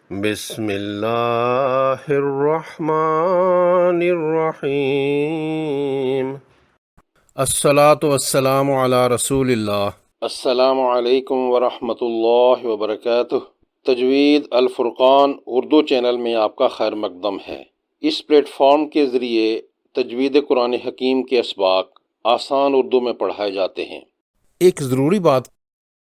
بسم اللہ الرحمن الرحیم۔ الصلاۃ والسلام علی رسول اللہ۔ السلام علیکم ورحمۃ اللہ وبرکاتہ۔ تجوید الفرقان اردو چینل میں آپ کا خیر مقدم ہے۔ اس پلیٹ فارم کے ذریعے تجوید قرآن حکیم کے اسباق آسان اردو میں پڑھائے جاتے ہیں۔ ایک ضروری بات،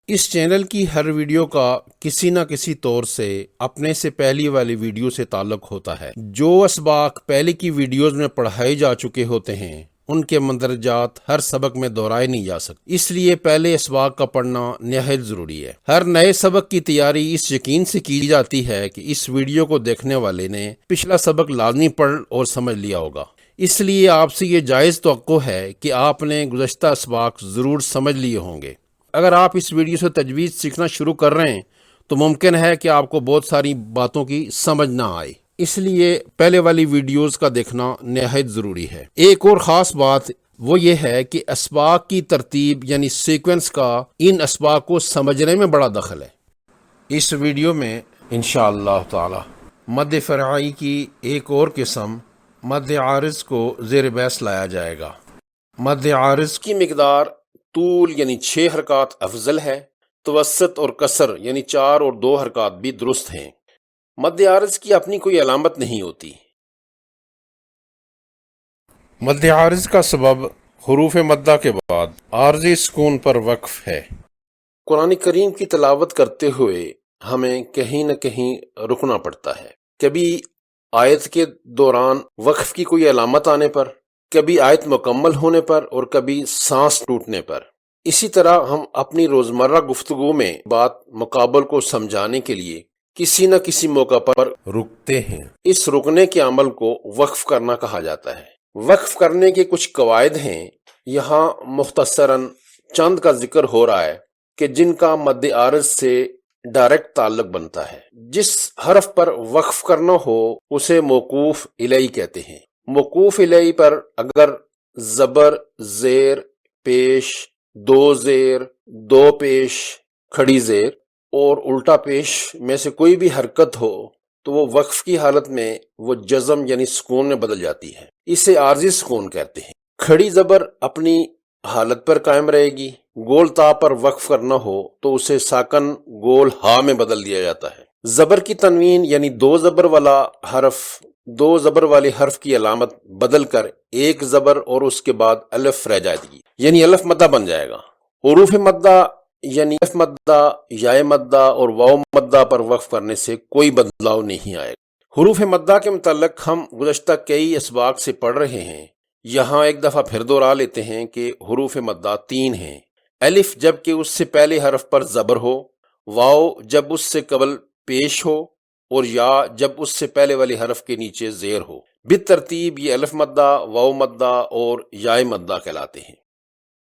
اس چینل کی ہر ویڈیو کا کسی نہ کسی طور سے اپنے سے پہلی والی ویڈیو سے تعلق ہوتا ہے۔ جو اسباق پہلے کی ویڈیوز میں پڑھائے جا چکے ہوتے ہیں ان کے مندرجات ہر سبق میں دہرائے نہیں جا سکتے، اس لیے پہلے اسباق کا پڑھنا نہایت ضروری ہے۔ ہر نئے سبق کی تیاری اس یقین سے کی جاتی ہے کہ اس ویڈیو کو دیکھنے والے نے پچھلا سبق لازمی پڑھ اور سمجھ لیا ہوگا، اس لیے آپ سے یہ جائز توقع ہے کہ آپ نے گزشتہ اسباق ضرور سمجھ لیے ہوں گے۔ اگر آپ اس ویڈیو سے تجوید سیکھنا شروع کر رہے ہیں تو ممکن ہے کہ آپ کو بہت ساری باتوں کی سمجھ نہ آئے، اس لیے پہلے والی ویڈیوز کا دیکھنا نہایت ضروری ہے۔ ایک اور خاص بات وہ یہ ہے کہ اسباق کی ترتیب یعنی سیکوینس کا ان اسباق کو سمجھنے میں بڑا دخل ہے۔ اس ویڈیو میں انشاءاللہ تعالی مد فرعی کی ایک اور قسم مد عارض کو زیر بحث لایا جائے گا۔ مد عارض کی مقدار طول یعنی 6 حرکات افضل ہے، توسط اور قصر یعنی 4 اور 2 حرکات بھی درست ہیں۔ مد عارض کی اپنی کوئی علامت نہیں ہوتی۔ مد عارض کا سبب حروف مدہ کے بعد عارضی سکون پر وقف ہے۔ قرآن کریم کی تلاوت کرتے ہوئے ہمیں کہیں نہ کہیں رکنا پڑتا ہے، کبھی آیت کے دوران وقف کی کوئی علامت آنے پر، کبھی آیت مکمل ہونے پر اور کبھی سانس ٹوٹنے پر۔ اسی طرح ہم اپنی روزمرہ گفتگو میں بات مقابل کو سمجھانے کے لیے کسی نہ کسی موقع پر رکتے ہیں۔ اس رکنے کے عمل کو وقف کرنا کہا جاتا ہے۔ وقف کرنے کے کچھ قواعد ہیں، یہاں مختصراً چند کا ذکر ہو رہا ہے کہ جن کا مد عارض سے ڈائریکٹ تعلق بنتا ہے۔ جس حرف پر وقف کرنا ہو اسے موقوف الیہ کہتے ہیں۔ موقوف الیہ پر اگر زبر، زیر، پیش، 2 زیر، 2 پیش، کھڑی زیر اور الٹا پیش میں سے کوئی بھی حرکت ہو تو وہ وقف کی حالت میں وہ جزم یعنی سکون میں بدل جاتی ہے، اسے عارضی سکون کہتے ہیں۔ کھڑی زبر اپنی حالت پر قائم رہے گی۔ گول تا پر وقف کرنا ہو تو اسے ساکن گول ہا میں بدل دیا جاتا ہے۔ زبر کی تنوین یعنی 2 زبر والا حرف 2 زبر والے حرف کی علامت بدل کر 1 زبر اور اس کے بعد الف رہ جائے گی، یعنی الف مدہ بن جائے گا۔ حروف مدہ یعنی الف مدہ، یا مدہ اور واو مدہ پر وقف کرنے سے کوئی بدلاؤ نہیں آئے گا۔ حروف مدہ کے متعلق ہم گزشتہ کئی اسباق سے پڑھ رہے ہیں، یہاں ایک دفعہ پھر دہرا لیتے ہیں کہ حروف مدہ 3 ہیں۔ الف جب کہ اس سے پہلے حرف پر زبر ہو، واو جب اس سے قبل پیش ہو اور یا جب اس سے پہلے والے حرف کے نیچے زیر ہو۔ بالترتیب یہ الف مدہ، واو مدہ اور یا مدہ کہلاتے ہیں۔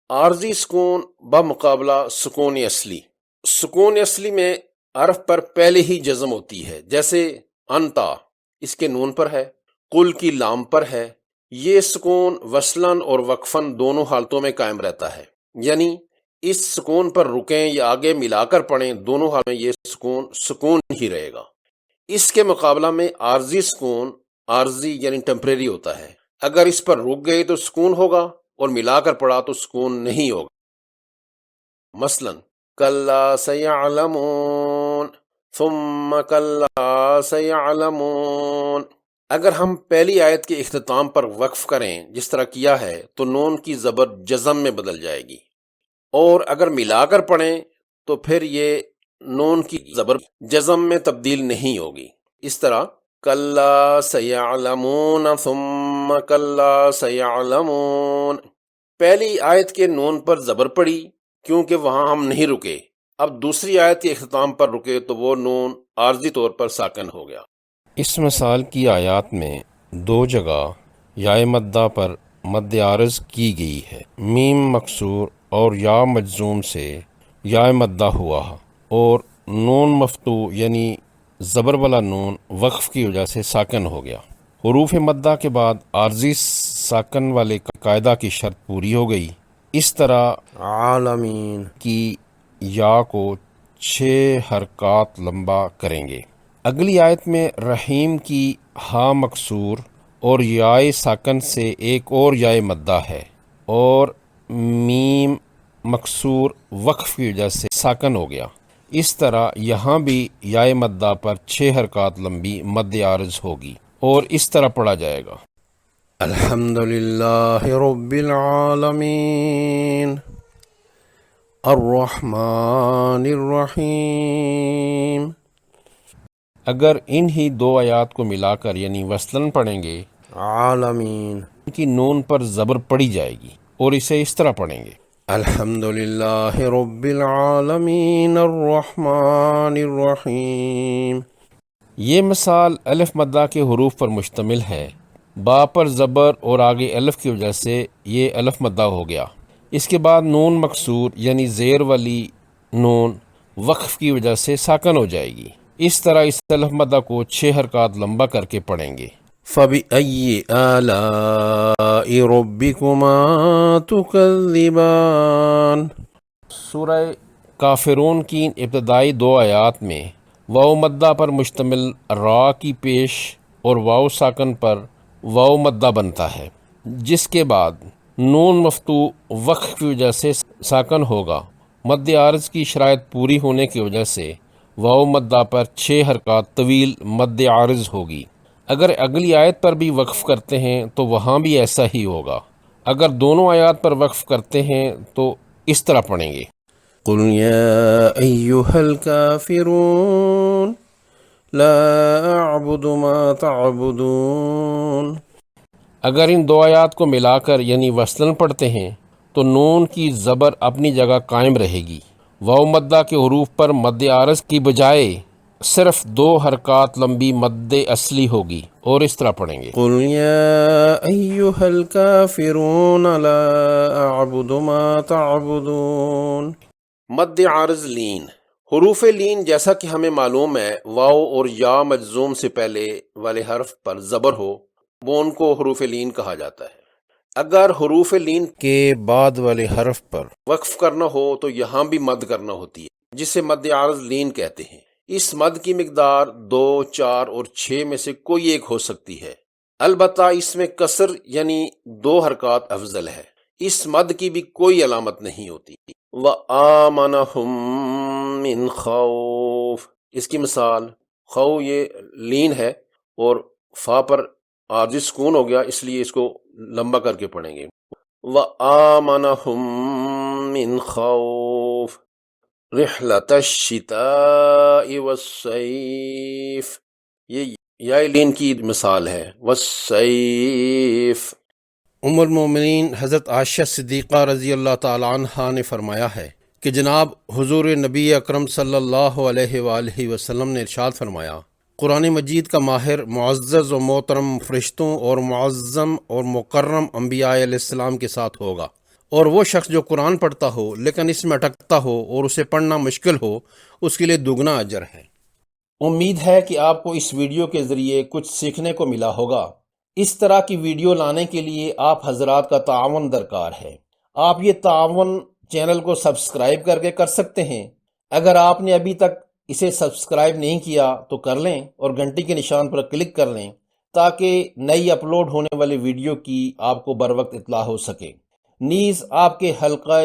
عارضی سکون بمقابلہ سکون اصلی۔ سکون اصلی میں حرف پر پہلے ہی جزم ہوتی ہے، جیسے انتا اس کے نون پر ہے، قل کی لام پر ہے۔ یہ سکون وصلاً اور وقفاً دونوں حالتوں میں قائم رہتا ہے، یعنی اس سکون پر رکیں یا آگے ملا کر پڑھیں، دونوں حال میں یہ سکون ہی رہے گا۔ اس کے مقابلہ میں عارضی سکون عارضی یعنی ٹیمپریری ہوتا ہے، اگر اس پر رک گئے تو سکون ہوگا اور ملا کر پڑھا تو سکون نہیں ہوگا۔ مثلا کلا سیعلمون ثم کلا سیعلمون۔ اگر ہم پہلی آیت کے اختتام پر وقف کریں جس طرح کیا ہے تو نون کی زبر جزم میں بدل جائے گی، اور اگر ملا کر پڑھیں تو پھر یہ نون کی زبر جزم میں تبدیل نہیں ہوگی۔ اس طرح کلا سیعلمون ثم کلا سیعلمون۔ پہلی آیت کے نون پر زبر پڑی کیونکہ وہاں ہم نہیں رکے، اب دوسری آیت کے اختتام پر رکے تو وہ نون عارضی طور پر ساکن ہو گیا۔ اس مثال کی آیات میں 2 جگہ یا مدہ پر مد عارض کی گئی ہے، میم مکسور اور یا مجزوم سے یا مدہ ہوا اور نون مفتوح یعنی زبر والا نون وقف کی وجہ سے ساکن ہو گیا۔ حروف مدہ کے بعد عارضی ساکن والے قاعدہ کی شرط پوری ہو گئی۔ اس طرح عالمین کی یا کو 6 حرکات لمبا کریں گے۔ اگلی آیت میں رحیم کی ہا مکسور اور یائے ساکن سے ایک اور یائے مدہ ہے، اور میم مکسور وقف کی وجہ سے ساکن ہو گیا۔ اس طرح یہاں بھی یائے مدہ پر 6 حرکات لمبی مد عارض ہوگی، اور اس طرح پڑھا جائے گا: الحمدللہ رب العالمین الرحمن الرحیم۔ اگر ان ہی 2 آیات کو ملا کر یعنی وصلاً پڑھیں گے، عالمین کی نون پر زبر پڑی جائے گی، اور اسے اس طرح پڑھیں گے: الحمدللہ رب العالمین الرحمن الرحیم۔ یہ مثال الف مدہ کے حروف پر مشتمل ہے۔ با پر زبر اور آگے الف کی وجہ سے یہ الف مدہ ہو گیا۔ اس کے بعد نون مکسور یعنی زیر والی نون وقف کی وجہ سے ساکن ہو جائے گی۔ اس طرح اس الف مدہ کو 6 حرکات لمبا کر کے پڑھیں گے: فَبِأَيِّ آلَاءِ رَبِّكُمَا تُكَذِّبَانِ۔ سورہ کافرون کی ابتدائی 2 آیات میں واو مدہ پر مشتمل را کی پیش اور واو ساکن پر واو مدہ بنتا ہے، جس کے بعد نون مفتوح وقف کی وجہ سے ساکن ہوگا۔ مد عارض کی شرائط پوری ہونے کی وجہ سے واو مدہ پر 6 حرکات طویل مد عارض ہوگی۔ اگر اگلی آیت پر بھی وقف کرتے ہیں تو وہاں بھی ایسا ہی ہوگا۔ اگر دونوں آیات پر وقف کرتے ہیں تو اس طرح پڑھیں گے: قل یا ایہا الکافرون لا اعبد ما تعبدون۔ اگر ان 2 آیات کو ملا کر یعنی وصلاً پڑھتے ہیں تو نون کی زبر اپنی جگہ قائم رہے گی۔ واو مدہ کے حروف پر مد عارض کی بجائے صرف 2 حرکات لمبی مد اصلی ہوگی، اور اس طرح پڑھیں گے: قل یا ایہا الکافرون لا اعبد ما تعبدون۔ مد عارض لین۔ حروف لین جیسا کہ ہمیں معلوم ہے واو اور یا مجزوم سے پہلے والے حرف پر زبر ہو وہ ان کو حروف لین کہا جاتا ہے۔ اگر حروف لین کے بعد والے حرف پر وقف کرنا ہو تو یہاں بھی مد کرنا ہوتی ہے، جسے مد عارض لین کہتے ہیں۔ اس مد کی مقدار 2، 4 اور 6 میں سے کوئی ایک ہو سکتی ہے، البتہ اس میں کسر یعنی 2 حرکات افضل ہے۔ اس مد کی بھی کوئی علامت نہیں ہوتی۔ وَآمَنَهُم مِّن خَوْفٍ۔ اس کی مثال خو یہ لین ہے اور فا پر عارضی سکون ہو گیا، اس لیے اس کو لمبا کر کے پڑھیں گے: وَآمَنَهُم مِّن خَوْفٍ رِحْلَةَ الشِّتَاءِ وَالصَّيْفِ۔ یہ یا لین کی مثال ہے، وَالصَّيْفِ۔ ام المومنین حضرت عائشہ صدیقہ رضی اللہ تعالی عنہا نے فرمایا ہے کہ جناب حضور نبی اکرم صلی اللہ علیہ وآلہ وسلم نے ارشاد فرمایا: قرآن مجید کا ماہر معزز و محترم فرشتوں اور معظم اور مکرم انبیاء علیہ السلام کے ساتھ ہوگا، اور وہ شخص جو قرآن پڑھتا ہو لیکن اس میں اٹکتا ہو اور اسے پڑھنا مشکل ہو، اس کے لیے دگنا اجر ہے۔ امید ہے کہ آپ کو اس ویڈیو کے ذریعے کچھ سیکھنے کو ملا ہوگا۔ اس طرح کی ویڈیو لانے کے لیے آپ حضرات کا تعاون درکار ہے۔ آپ یہ تعاون چینل کو سبسکرائب کر کے کر سکتے ہیں۔ اگر آپ نے ابھی تک اسے سبسکرائب نہیں کیا تو کر لیں اور گھنٹی کے نشان پر کلک کر لیں تاکہ نئی اپلوڈ ہونے والی ویڈیو کی آپ کو بروقت اطلاع ہو سکے۔ نیز آپ کے حلقہ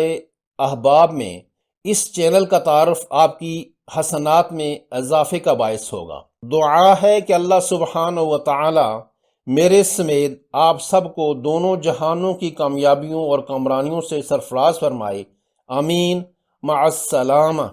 احباب میں اس چینل کا تعارف آپ کی حسنات میں اضافے کا باعث ہوگا۔ دعا ہے کہ اللہ سبحانہ و تعالی میرے سمیت آپ سب کو دونوں جہانوں کی کامیابیوں اور کامرانیوں سے سرفراز فرمائے۔ آمین۔ مع السلامہ۔